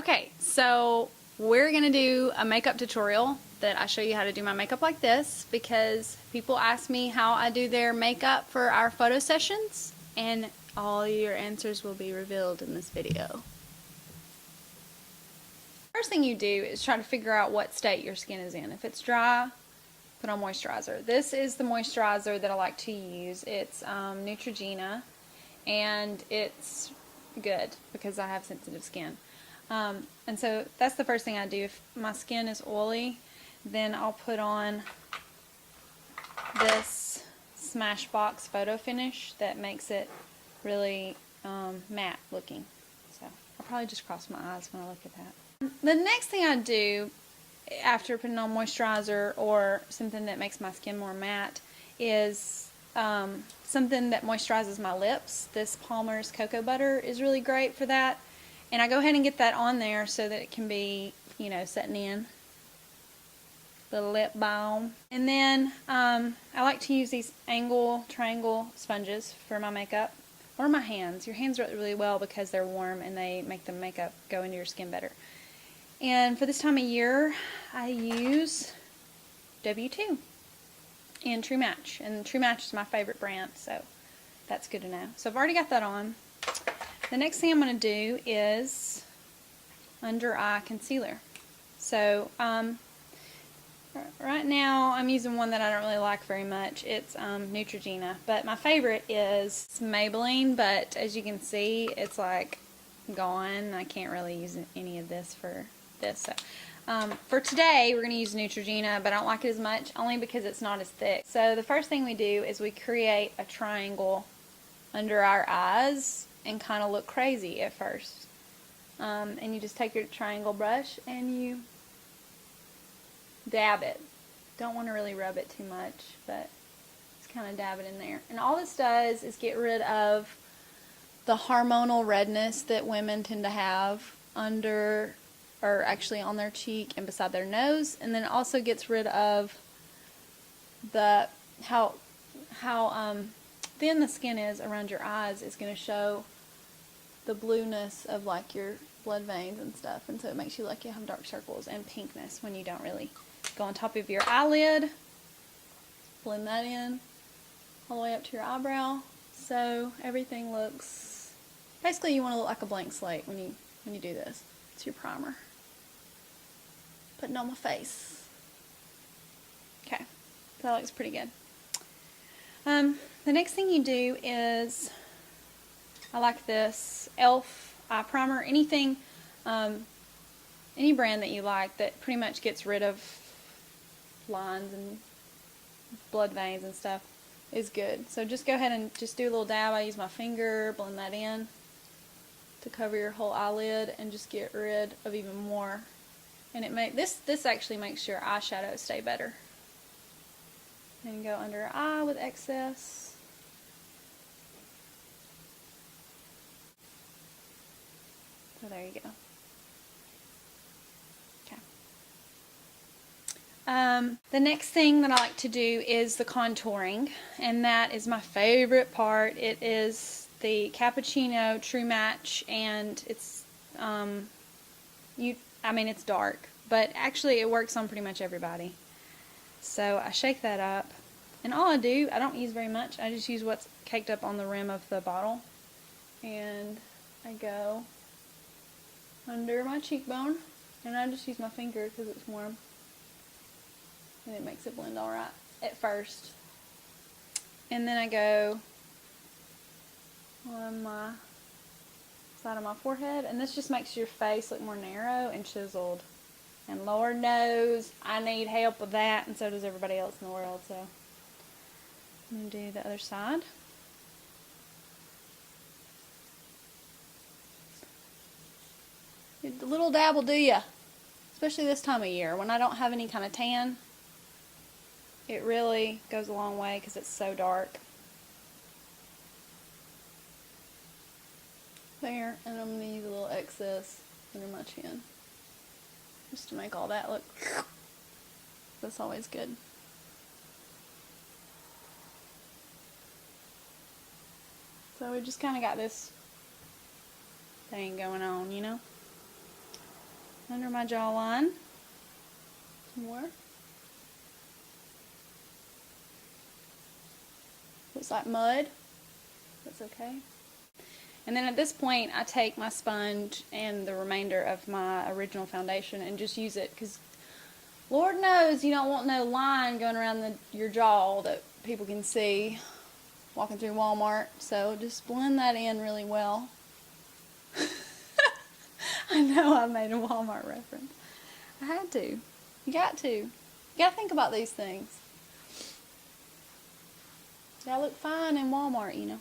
Okay, so we're gonna do a makeup tutorial that I show you how to do my makeup like this because people ask me how I do their makeup for our photo sessions, and all your answers will be revealed in this video. First thing you do is try to figure out what state your skin is in. If it's dry, put on moisturizer. This is the moisturizer that I like to use. It's Neutrogena, and it's good because I have sensitive skin. And so that's the first thing I do. If my skin is oily, then I'll put on this Smashbox photo finish that makes it really matte looking. So I'll probably just cross my eyes when I look at that. The next thing I do after putting on moisturizer or something that makes my skin more matte is something that moisturizes my lips. This Palmer's Cocoa Butter is really great for that. And I go ahead and get that on there so that it can be, you know, setting in. Little lip balm. And then I like to use these triangle sponges for my makeup. Or my hands. Your hands work really well because they're warm and they make the makeup go into your skin better. And for this time of year, I use W2 and True Match. And True Match is my favorite brand, so that's good to know. So I've already got that on. The next thing I'm going to do is under eye concealer. So right now I'm using one that I don't really like very much. It's Neutrogena, but my favorite is Maybelline, but as you can see it's like gone. I can't really use any of this for this. So for today we're going to use Neutrogena, but I don't like it as much only because it's not as thick. So the first thing we do is we create a triangle under our eyes and kind of look crazy at first. And you just take your triangle brush and you dab it. Don't want to really rub it too much, but just kind of dab it in there. And all this does is get rid of the hormonal redness that women tend to have under, or actually on their cheek and beside their nose. And then it also gets rid of the how thin the skin is around your eyes is going to show the blueness of like your blood veins and stuff, and so it makes you like you have dark circles and pinkness when you don't really. Go on top of your eyelid, blend that in all the way up to your eyebrow, so everything looks, basically you want to look like a blank slate when you do this. It's your primer. Putting on my face. Okay, so that looks pretty good. The next thing you do is, I like this E.L.F. eye primer. Anything, any brand that you like that pretty much gets rid of lines and blood veins and stuff is good. So just go ahead and just do a little dab. I use my finger, blend that in to cover your whole eyelid and just get rid of even more. And it this actually makes your eyeshadow stay better. And go under your eye with excess. So there you go. Okay. The next thing that I like to do is the contouring, and that is my favorite part. It is the Cappuccino True Match, and it's it's dark, but actually it works on pretty much everybody. So I shake that up, and all I don't use very much. I just use what's caked up on the rim of the bottle, and I go under my cheekbone, and I just use my finger because it's warm, and it makes it blend alright at first. And then I go on my side of my forehead, and this just makes your face look more narrow and chiseled. And Lord knows I need help with that, and so does everybody else in the world. So I'm going to do the other side. A little dab will do ya, especially this time of year when I don't have any kind of tan. It really goes a long way because it's so dark. There, and I'm going to use a little excess under my chin just to make all that look. That's always good. So we just kind of got this thing going on, you know. under my jawline. Some more. Looks like mud. That's okay. And then at this point, I take my sponge and the remainder of my original foundation and just use it, because Lord knows you don't want no line going around your jaw that people can see walking through Walmart. So just blend that in really well. I know I made a Walmart reference. I had to. You got to. You got to think about these things. Gotta look fine in Walmart, you know.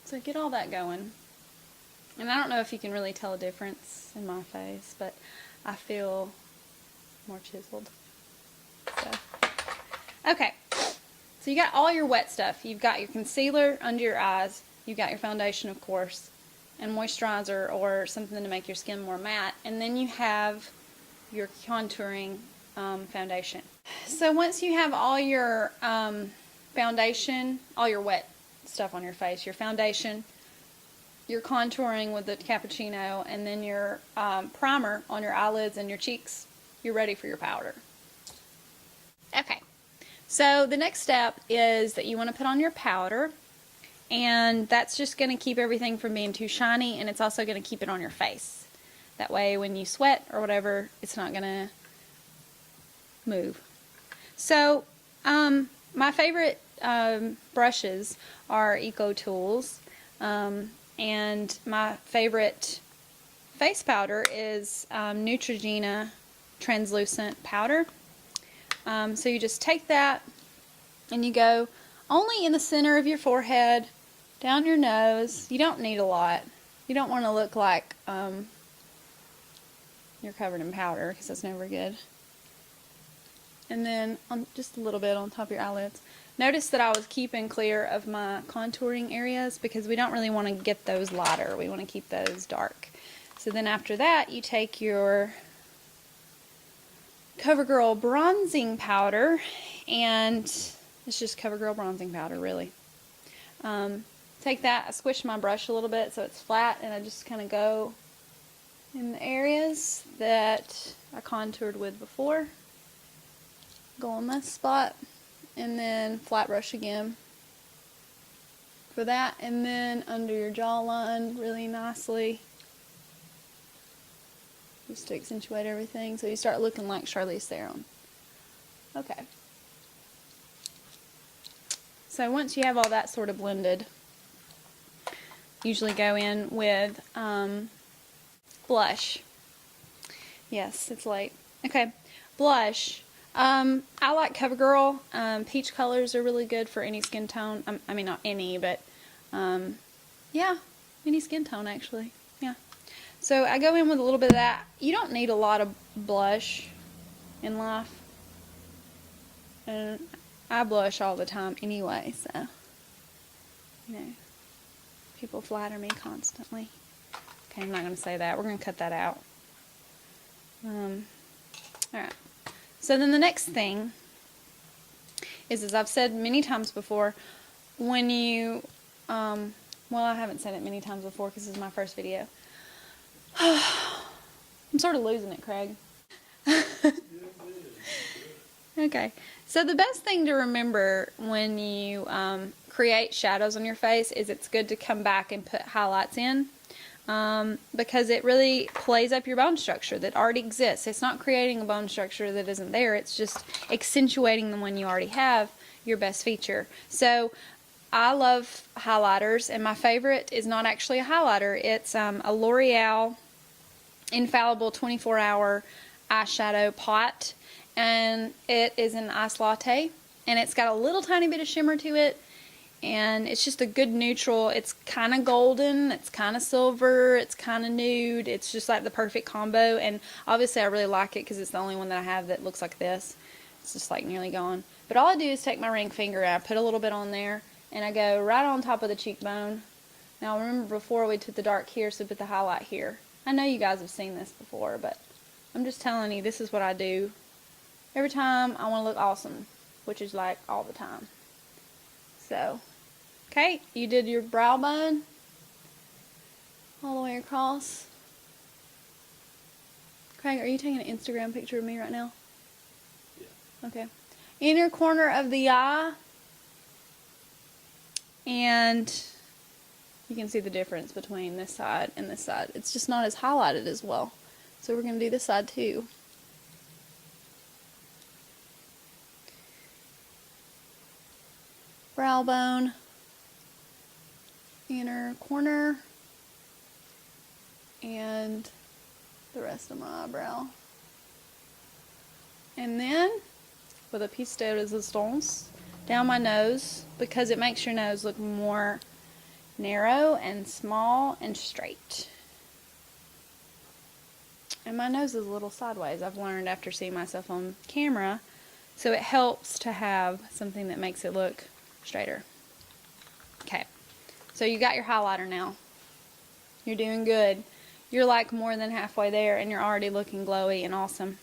So get all that going. And I don't know if you can really tell a difference in my face, but I feel more chiseled. So, okay. So you got all your wet stuff. You've got your concealer under your eyes. You've got your foundation, of course, and moisturizer or something to make your skin more matte. And then you have your contouring foundation. So once you have all your foundation, all your wet stuff on your face, your foundation, your contouring with the Cappuccino, and then your primer on your eyelids and your cheeks, you're ready for your powder. Okay, so the next step is that you want to put on your powder, and that's just going to keep everything from being too shiny, and it's also going to keep it on your face. That way when you sweat or whatever, it's not going to move. So my favorite brushes are Eco Tools, and my favorite face powder is Neutrogena translucent powder. So you just take that and you go only in the center of your forehead, down your nose. You don't need a lot. You don't want to look like you're covered in powder, because that's never good. And then just a little bit on top of your eyelids. Notice that I was keeping clear of my contouring areas because we don't really want to get those lighter. We want to keep those dark. So then after that, you take your CoverGirl bronzing powder, and it's just CoverGirl bronzing powder, really. Take that, I squish my brush a little bit so it's flat, and I just kind of go in the areas that I contoured with before. Go on this spot, and then flat brush again for that, and then under your jawline really nicely, just to accentuate everything so you start looking like Charlize Theron. Okay. So once you have all that sort of blended, usually go in with blush. Yes, it's late. Okay, blush. I like CoverGirl. Peach colors are really good for any skin tone. I mean, not any, but yeah, any skin tone actually. Yeah. So I go in with a little bit of that. You don't need a lot of blush in life, and I blush all the time anyway, so you know, people flatter me constantly. Okay, I'm not going to say that. We're going to cut that out. Alright. So then the next thing is, as I've said many times before, when you, well, I haven't said it many times before because this is my first video. I'm sort of losing it, Craig. Okay, so the best thing to remember when you create shadows on your face is it's good to come back and put highlights in, because it really plays up your bone structure that already exists. It's not creating a bone structure that isn't there, it's just accentuating the one you already have, your best feature. So I love highlighters, and my favorite is not actually a highlighter. It's a Loreal Infallible 24-hour eyeshadow pot, and it is an iced latte, and it's got a little tiny bit of shimmer to it, and it's just a good neutral. It's kind of golden, it's kind of silver, it's kind of nude. It's just like the perfect combo, and obviously I really like it because it's the only one that I have that looks like this. It's just like nearly gone. But all I do is take my ring finger and I put a little bit on there, and I go right on top of the cheekbone. Now remember, before we took the dark here, so put the highlight here. I know you guys have seen this before, but I'm just telling you, this is what I do every time I want to look awesome, which is like all the time. So, okay, you did your brow bone all the way across. Craig, are you taking an Instagram picture of me right now? Yeah. Okay. Inner corner of the eye. And you can see the difference between this side and this side. It's just not as highlighted as well. So we're going to do this side too. Brow bone. Inner corner. And the rest of my eyebrow. And then, with a piece de resistance, down my nose, because it makes your nose look more narrow and small and straight. And my nose is a little sideways, I've learned after seeing myself on camera, so it helps to have something that makes it look straighter. Okay, so you got your highlighter now. You're doing good. You're like more than halfway there and you're already looking glowy and awesome.